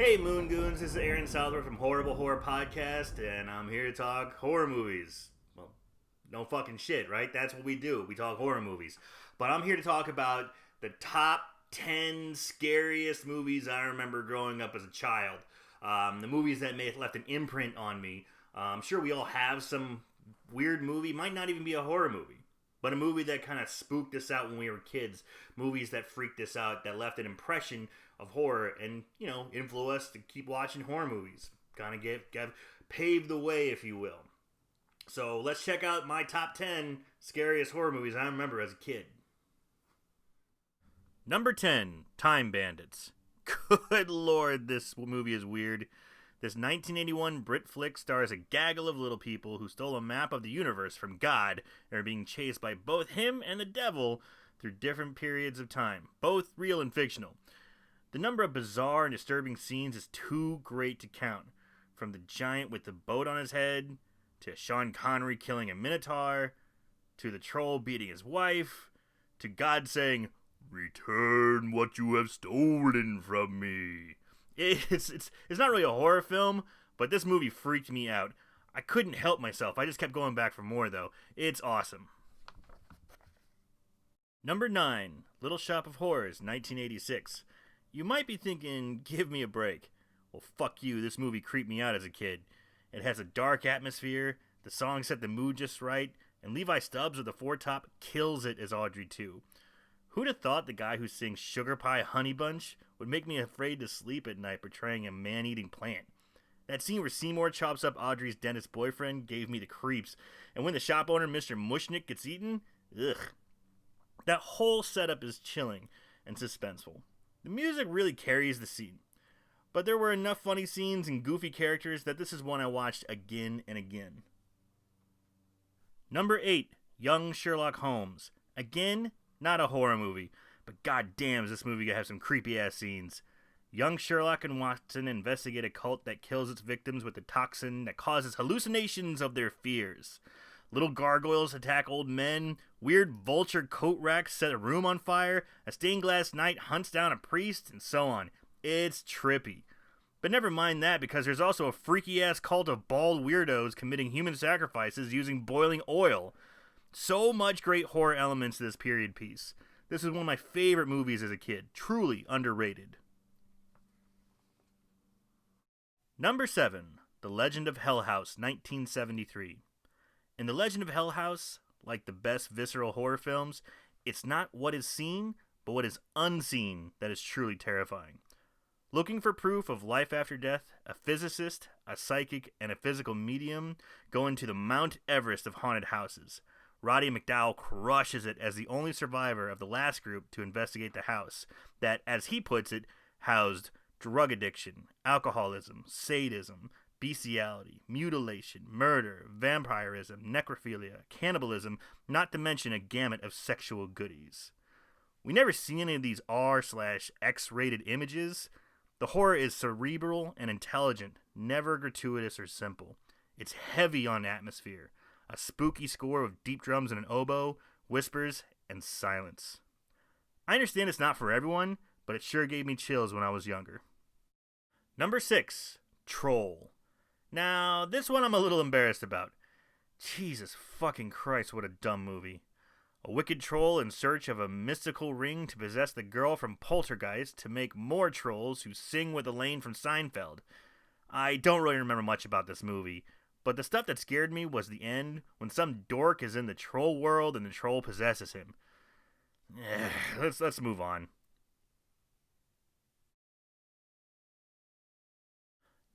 Hey Moon Goons, this is Aaron Southworth from Horrible Horror Podcast, and I'm here to talk horror movies. Well, no fucking shit, right? That's what we do. We talk horror movies. But I'm here to talk about the top 10 scariest movies I remember growing up as a child. The movies that may have left an imprint on me. I'm sure we all have some weird movie, might not even be a horror movie, but a movie that kind of spooked us out when we were kids. Movies that freaked us out, that left an impression of horror and, influence us to keep watching horror movies. Kind of get paved the way, if you will. So let's check out my top 10 scariest horror movies I remember as a kid. Number 10, Time Bandits. Good lord, this movie is weird. This 1981 Brit flick stars a gaggle of little people who stole a map of the universe from God and are being chased by both him and the devil through different periods of time, both real and fictional. The number of bizarre and disturbing scenes is too great to count. From the giant with the boat on his head, to Sean Connery killing a minotaur, to the troll beating his wife, to God saying, "Return what you have stolen from me." It's not really a horror film, but this movie freaked me out. I couldn't help myself. I just kept going back for more, though. It's awesome. Number 9, Little Shop of Horrors, 1986. You might be thinking, give me a break. Well, fuck you, this movie creeped me out as a kid. It has a dark atmosphere, the song set the mood just right, and Levi Stubbs with the four top kills it as Audrey 2. Who'd have thought the guy who sings Sugar Pie Honey Bunch would make me afraid to sleep at night portraying a man-eating plant? That scene where Seymour chops up Audrey's dentist boyfriend gave me the creeps, and when the shop owner, Mr. Mushnick, gets eaten, ugh. That whole setup is chilling and suspenseful. The music really carries the scene, but there were enough funny scenes and goofy characters that this is one I watched again and again. Number 8, Young Sherlock Holmes. Again, not a horror movie, but goddamn, does this movie have some creepy ass scenes. Young Sherlock and Watson investigate a cult that kills its victims with a toxin that causes hallucinations of their fears. Little gargoyles attack old men, weird vulture coat racks set a room on fire, a stained glass knight hunts down a priest, and so on. It's trippy. But never mind that, because there's also a freaky ass cult of bald weirdos committing human sacrifices using boiling oil. So much great horror elements to this period piece. This is one of my favorite movies as a kid. Truly underrated. Number 7, The Legend of Hell House, 1973. In The Legend of Hell House, like the best visceral horror films, it's not what is seen, but what is unseen that is truly terrifying. Looking for proof of life after death, a physicist, a psychic, and a physical medium go into the Mount Everest of haunted houses. Roddy McDowall crushes it as the only survivor of the last group to investigate the house that, as he puts it, housed drug addiction, alcoholism, sadism, bestiality, mutilation, murder, vampirism, necrophilia, cannibalism, not to mention a gamut of sexual goodies. We never see any of these R/X-rated images. The horror is cerebral and intelligent, never gratuitous or simple. It's heavy on atmosphere, a spooky score of deep drums and an oboe, whispers, and silence. I understand it's not for everyone, but it sure gave me chills when I was younger. Number 6, Troll. Now, this one I'm a little embarrassed about. Jesus fucking Christ, what a dumb movie. A wicked troll in search of a mystical ring to possess the girl from Poltergeist to make more trolls who sing with Elaine from Seinfeld. I don't really remember much about this movie, but the stuff that scared me was the end, when some dork is in the troll world and the troll possesses him. Let's move on.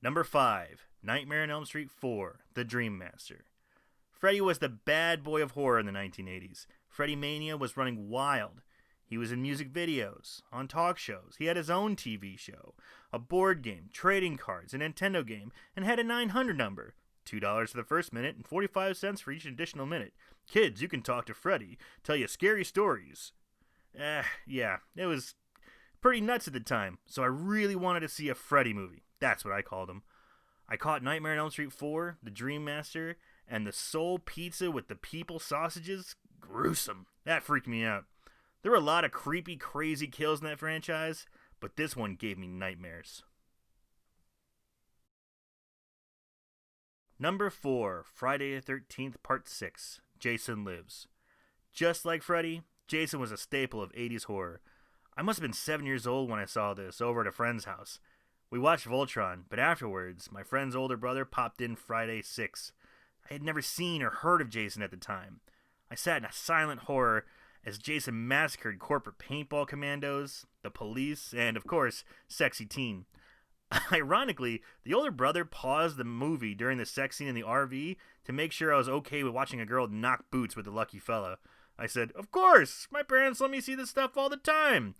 Number 5, Nightmare on Elm Street 4, The Dream Master. Freddy was the bad boy of horror in the 1980s. Freddy Mania was running wild. He was in music videos, on talk shows. He had his own TV show, a board game, trading cards, a Nintendo game, and had a 900 number. $2 for the first minute and 45 cents for each additional minute. Kids, you can talk to Freddy, tell you scary stories. Yeah, it was pretty nuts at the time, so I really wanted to see a Freddy movie. That's what I called him. I caught Nightmare on Elm Street 4, The Dream Master, and the Soul Pizza with the people sausages. Gruesome. That freaked me out. There were a lot of creepy, crazy kills in that franchise, but this one gave me nightmares. Number 4, Friday the 13th, Part 6, Jason Lives. Just like Freddy, Jason was a staple of 80s horror. I must have been 7 years old when I saw this over at a friend's house. We watched Voltron, but afterwards, my friend's older brother popped in Friday 6. I had never seen or heard of Jason at the time. I sat in a silent horror as Jason massacred corporate paintball commandos, the police, and, of course, sexy teen. Ironically, the older brother paused the movie during the sex scene in the RV to make sure I was okay with watching a girl knock boots with the lucky fella. I said, "Of course! My parents let me see this stuff all the time!"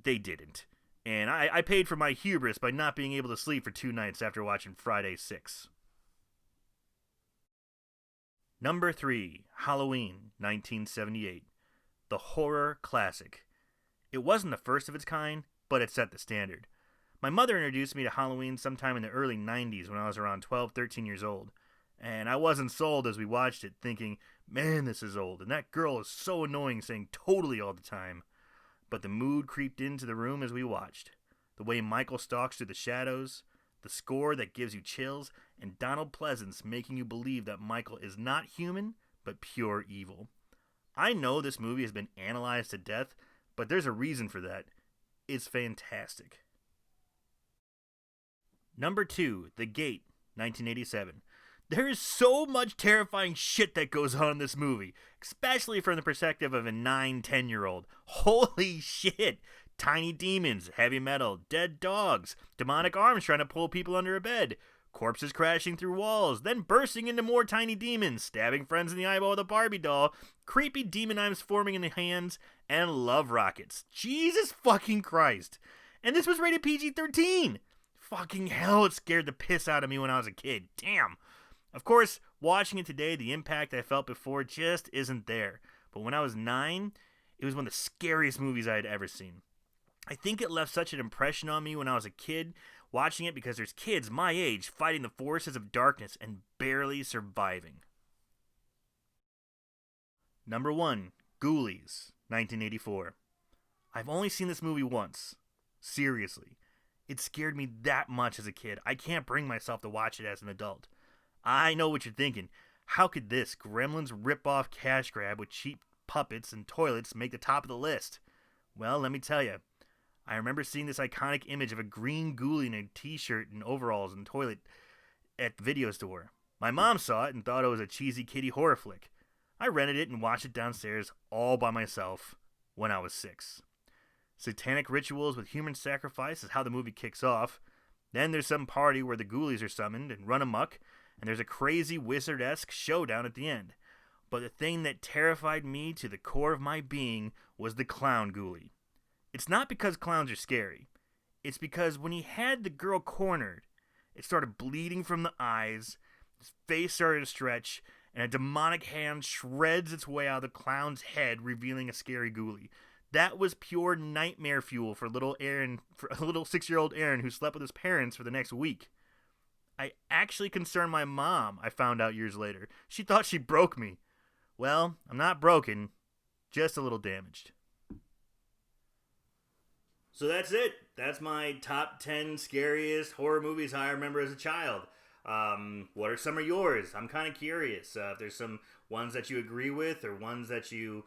They didn't. And I paid for my hubris by not being able to sleep for 2 nights after watching Friday 6. Number 3, Halloween, 1978. The horror classic. It wasn't the first of its kind, but it set the standard. My mother introduced me to Halloween sometime in the early 90s when I was around 12, 13 years old. And I wasn't sold as we watched it, thinking, man, this is old, and that girl is so annoying saying totally all the time. But the mood creeped into the room as we watched. The way Michael stalks through the shadows, the score that gives you chills, and Donald Pleasance making you believe that Michael is not human, but pure evil. I know this movie has been analyzed to death, but there's a reason for that. It's fantastic. Number 2, The Gate, 1987. There is so much terrifying shit that goes on in this movie, especially from the perspective of a 9, 10-year-old. Holy shit! Tiny demons, heavy metal, dead dogs, demonic arms trying to pull people under a bed, corpses crashing through walls, then bursting into more tiny demons, stabbing friends in the eyeball with a Barbie doll, creepy demon arms forming in the hands, and love rockets. Jesus fucking Christ! And this was rated PG-13! Fucking hell, it scared the piss out of me when I was a kid. Damn! Of course, watching it today, the impact I felt before just isn't there. But when I was 9, it was one of the scariest movies I had ever seen. I think it left such an impression on me when I was a kid, watching it because there's kids my age fighting the forces of darkness and barely surviving. Number 1, Ghoulies, 1984. I've only seen this movie once. Seriously. It scared me that much as a kid. I can't bring myself to watch it as an adult. I know what you're thinking. How could this Gremlins rip-off cash grab with cheap puppets and toilets make the top of the list? Well, let me tell you. I remember seeing this iconic image of a green ghoulie in a t-shirt and overalls and toilet at the video store. My mom saw it and thought it was a cheesy kiddie horror flick. I rented it and watched it downstairs all by myself when I was 6. Satanic rituals with human sacrifice is how the movie kicks off. Then there's some party where the ghoulies are summoned and run amok, and there's a crazy wizard-esque showdown at the end. But the thing that terrified me to the core of my being was the clown ghoulie. It's not because clowns are scary. It's because when he had the girl cornered, it started bleeding from the eyes, his face started to stretch, and a demonic hand shreds its way out of the clown's head, revealing a scary ghoulie. That was pure nightmare fuel for little 6-year-old Aaron who slept with his parents for the next week. I actually concerned my mom, I found out years later. She thought she broke me. Well, I'm not broken, just a little damaged. So that's it. That's my top 10 scariest horror movies I remember as a child. What are some of yours? I'm kind of curious. If there's some ones that you agree with or ones that you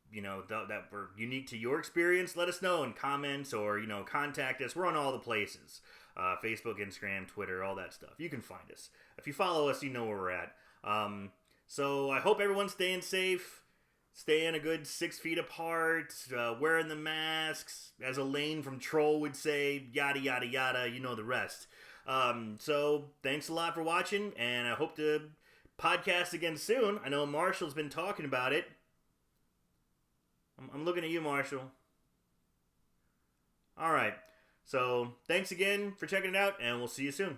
that were unique to your experience, let us know in comments or, contact us. We're on all the places. Facebook, Instagram, Twitter, all that stuff. You can find us. If you follow us, you know where we're at. So I hope everyone's staying safe, staying a good 6 feet apart, wearing the masks, as Elaine from Troll would say, yada, yada, yada, you know the rest. So thanks a lot for watching, and I hope to podcast again soon. I know Marshall's been talking about it. I'm looking at you, Marshall. All right. So thanks again for checking it out, and we'll see you soon.